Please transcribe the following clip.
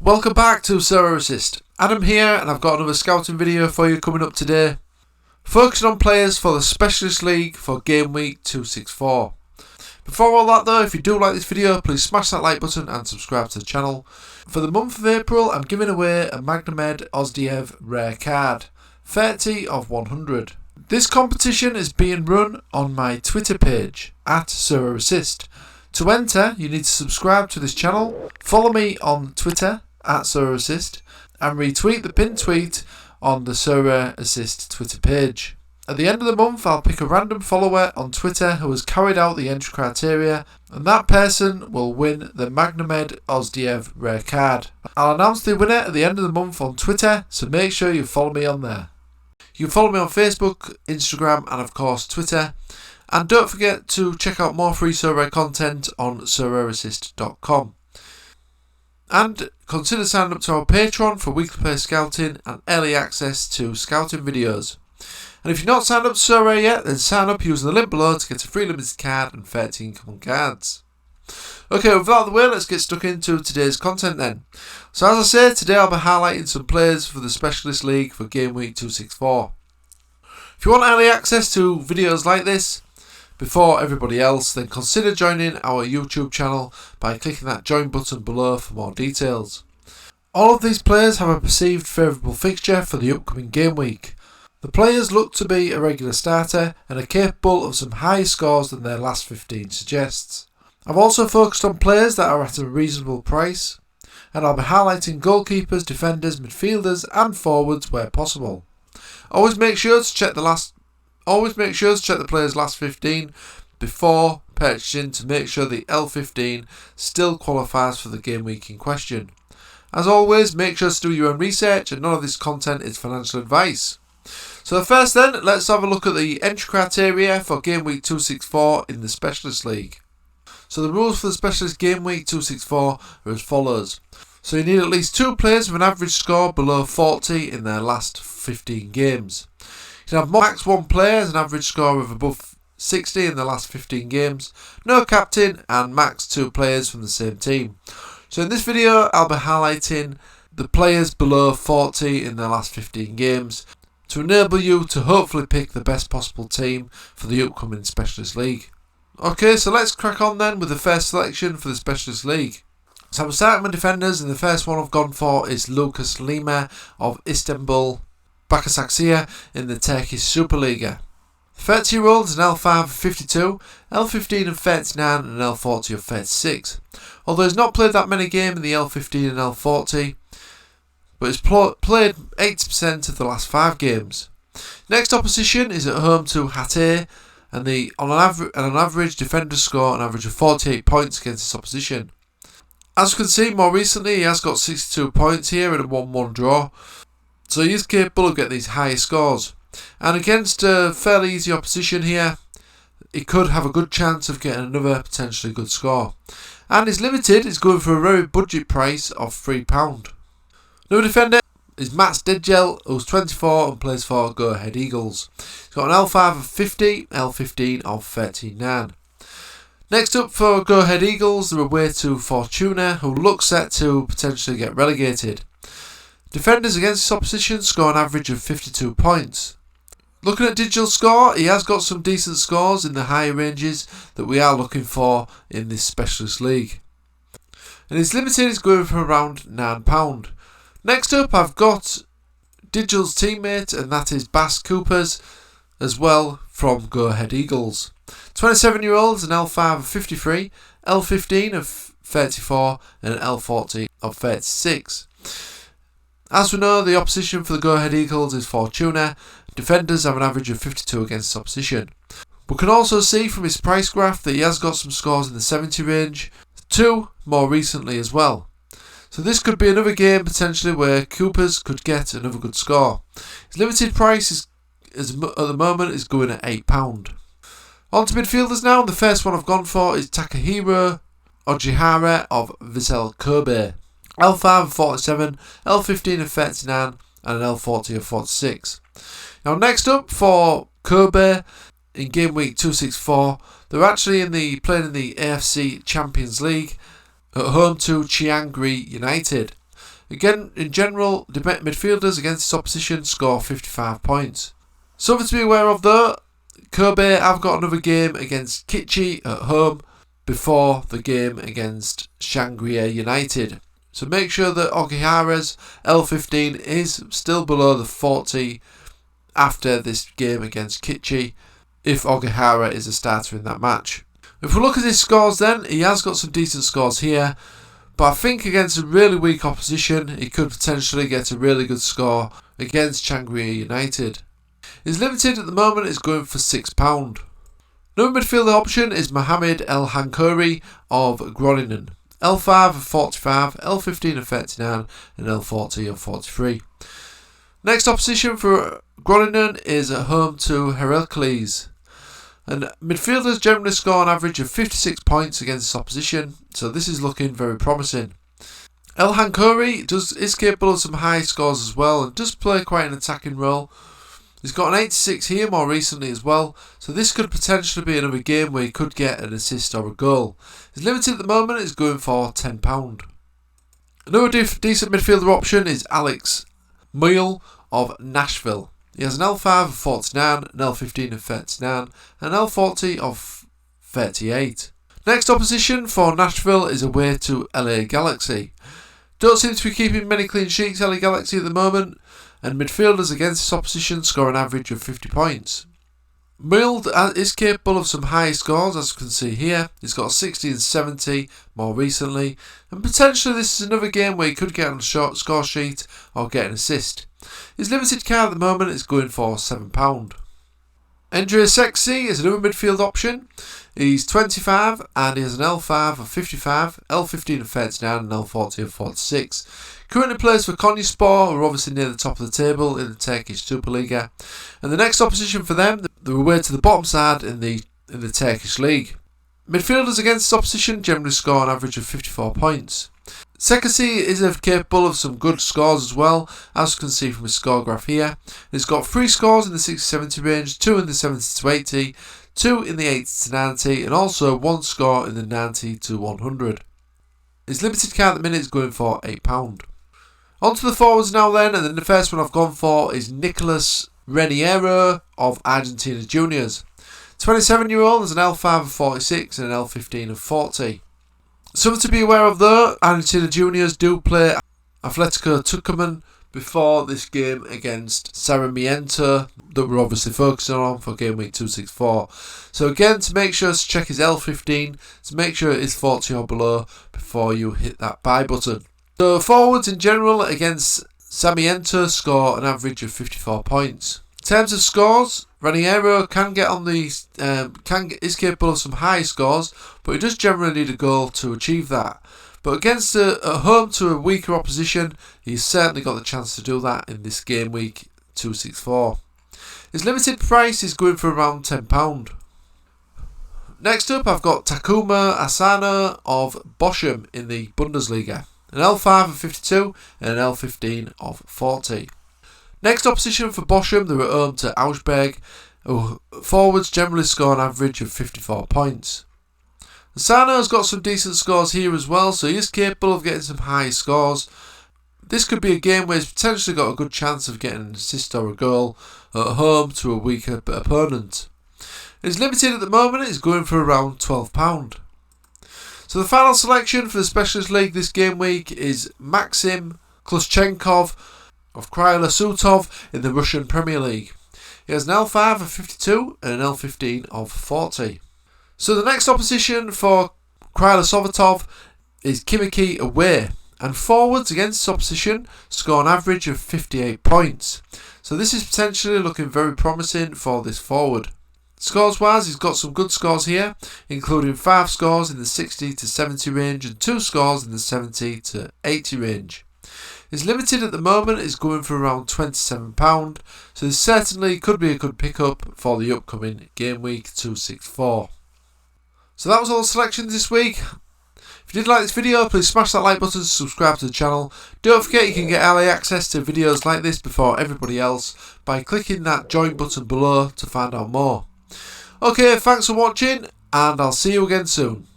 Welcome back to Sorare Assist. Adam here, and I've got another scouting video for you coming up today, focusing on players for the Specialist League for Game Week 264. Before all that though, if you do like this video, please smash that like button and subscribe to the channel. For the month of April, I'm giving away a Magnamed Ozdiev rare card, 30 of 100. This competition is being run on my Twitter page, at Sorare Assist. To enter, you need to subscribe to this channel, follow me on Twitter, at Sorare Assist, and retweet the pinned tweet on the Sorare Assist Twitter page. At the end of the month, I'll pick a random follower on Twitter who has carried out the entry criteria, and that person will win the Magnamed Ozdiev rare card. I'll announce the winner at the end of the month on Twitter, so make sure you follow me on there. You can follow me on Facebook, Instagram, and of course Twitter. And don't forget to check out more free Sorare content on sorareassist.com. And consider signing up to our Patreon for weekly player scouting and early access to scouting videos. And if you're not signed up to Sorare yet, then sign up using the link below to get a free limited card and 13 common cards. Okay, with that out of the way, let's get stuck into today's content then. So as I say, today I'll be highlighting some players for the Specialist League for Game Week 264. If you want early access to videos like this before everybody else, then consider joining our YouTube channel by clicking that join button below for more details. All of these players have a perceived favourable fixture for the upcoming game week. The players look to be a regular starter and are capable of some higher scores than their last 15 suggests. I've also focused on players that are at a reasonable price, and I'll be highlighting goalkeepers, defenders, midfielders and forwards where possible. Always make sure to check the player's last 15 before purchasing to make sure the L15 still qualifies for the game week in question. As always, make sure to do your own research, and none of this content is financial advice. So first then, let's have a look at the entry criteria for Game Week 264 in the Specialist League. So the rules for the Specialist Game Week 264 are as follows. So you need at least 2 players with an average score below 40 in their last 15 games. You can have max 1 player as an average score of above 60 in the last 15 games, no captain, and max 2 players from the same team. So in this video I'll be highlighting the players below 40 in their last 15 games to enable you to hopefully pick the best possible team for the upcoming Specialist League. Okay, so let's crack on then with the first selection for the Specialist League. So I'm starting with defenders, and the first one I've gone for is Lucas Lima of Istanbul Başakşehir in the Turkish Superliga. 30-year-old is an L5 of 52, L15 of 39 and an L40 of 36. Although he's not played that many games in the L15 and L40, but he's played 80% of the last 5 games. Next opposition is at home to Hatay, and on an average defender score an average of 48 points against this opposition. As you can see, more recently he has got 62 points here in a 1-1 draw, so he is capable of getting these higher scores. And against a fairly easy opposition here, he could have a good chance of getting another potentially good score. And his limited is going for a very budget price of £3. Another defender is Mats Degel, who's 24 and plays for Go Ahead Eagles. He's got an L5 of 50, L15 of 39. Next up for Go Ahead Eagles, they're away to Fortuna, who look set to potentially get relegated. Defenders against this opposition score an average of 52 points. Looking at Digital's score, he has got some decent scores in the higher ranges that we are looking for in this Specialist League. And his limited is going for around £9. Next up I've got Digital's teammate, and that is Bas Coopers as well from Go Ahead Eagles. 27-year-old is an L5 of 53, L15 of 34 and an L40 of 36. As we know, the opposition for the Go Ahead Eagles is Fortuna. Defenders have an average of 52 against opposition. We can also see from his price graph that he has got some scores in the 70 range, 2 more recently as well. So this could be another game potentially where Coopers could get another good score. His limited price at the moment is going at £8. On to midfielders now, and the first one I've gone for is Takahiro Ojihara of Vissel Kobe. L5 of 47, L15 of 39 and an L40 of 46. Now next up for Kobe in Game Week 264, they're actually playing in the AFC Champions League at home to Chiangri United. Again, in general, the midfielders against his opposition score 55 points. Something to be aware of though, Kobe have got another game against Kichi at home before the game against Shangri-La United. So make sure that Ogihara's L15 is still below the 40 after this game against Kichi, if Ogihara is a starter in that match. If we look at his scores then, he has got some decent scores here, but I think against a really weak opposition, he could potentially get a really good score against Shangri-La United. His limited at the moment is going for £6. Another midfielder option is Mohamed El Hankouri of Groningen. L5 of 45, L15 of 39 and L40 of 43. Next opposition for Groningen is at home to Heracles. And midfielders generally score an average of 56 points against this opposition, so this is looking very promising. El Hankouri is capable of some high scores as well and does play quite an attacking role. He's got an 86 here more recently as well, so this could potentially be another game where he could get an assist or a goal. His limited at the moment is going for £10. Another decent midfielder option is Alex Mule of Nashville. He has an L5 of 49, an L15 of 39, and an L40 of 38. Next opposition for Nashville is away to LA Galaxy. Don't seem to be keeping many clean sheets, LA Galaxy, at the moment, and midfielders against this opposition score an average of 50 points. Mild is capable of some high scores, as you can see here. He's got 60 and 70 more recently, and potentially this is another game where he could get on a short score sheet or get an assist. His limited card at the moment is going for £7. Andrea Sexy is another midfield option. He's 25 and he has an L5 of 55, L15 of 39 and L40 of 46. Currently plays for Konyaspor, who are obviously near the top of the table in the Turkish Superliga. And the next opposition for them, they're away to the bottom side in the Turkish League. Midfielders against this opposition generally score an average of 54 points. Sekasi is capable of some good scores as well, as you can see from his score graph here. He's got 3 scores in the 60-70 range, 2 in the 70-80, 2 in the 80-90, and also 1 score in the 90-100. His limited card at the minute is going for £8. On to the forwards now then, and then the first one I've gone for is Nicolas Reniero of Argentina Juniors. 27-year-old has an L5 of 46 and an L15 of 40. Something to be aware of though, Argentina Juniors do play Atletico Tucumán before this game against Sarmiento that we're obviously focusing on for game week 264. So again, to make sure to check his L15, to make sure it is 40 or below before you hit that buy button. So forwards in general against Sarmiento score an average of 54 points. In terms of scores, Raniero can get on the is capable of some high scores, but he does generally need a goal to achieve that. But against at home to a weaker opposition, he's certainly got the chance to do that in this game week 264. His limited price is going for around £10. Next up, I've got Takuma Asano of Bochum in the Bundesliga. An L5 of 52 and an L15 of 40. Next opposition for Bochum, they're at home to Augsburg. Forwards generally score an average of 54 points. Asano has got some decent scores here as well, so he is capable of getting some high scores. This could be a game where he's potentially got a good chance of getting an assist or a goal at home to a weaker opponent. His limited at the moment is going for around £12. So the final selection for the Specialist League this game week is Maxim Kluschenkov of Kryla Sutov in the Russian Premier League. He has an L5 of 52 and an L15 of 40. So the next opposition for Kryla Sutov is Kimiki away, and forwards against this opposition score an average of 58 points. So this is potentially looking very promising for this forward. Scores wise, he's got some good scores here, including 5 scores in the 60-70 range and 2 scores in the 70-80 range. His limited at the moment is going for around £27, so this certainly could be a good pickup for the upcoming game week 264. So that was all the selections this week. If you did like this video, please smash that like button to subscribe to the channel. Don't forget you can get early access to videos like this before everybody else by clicking that join button below to find out more. Okay, thanks for watching and I'll see you again soon.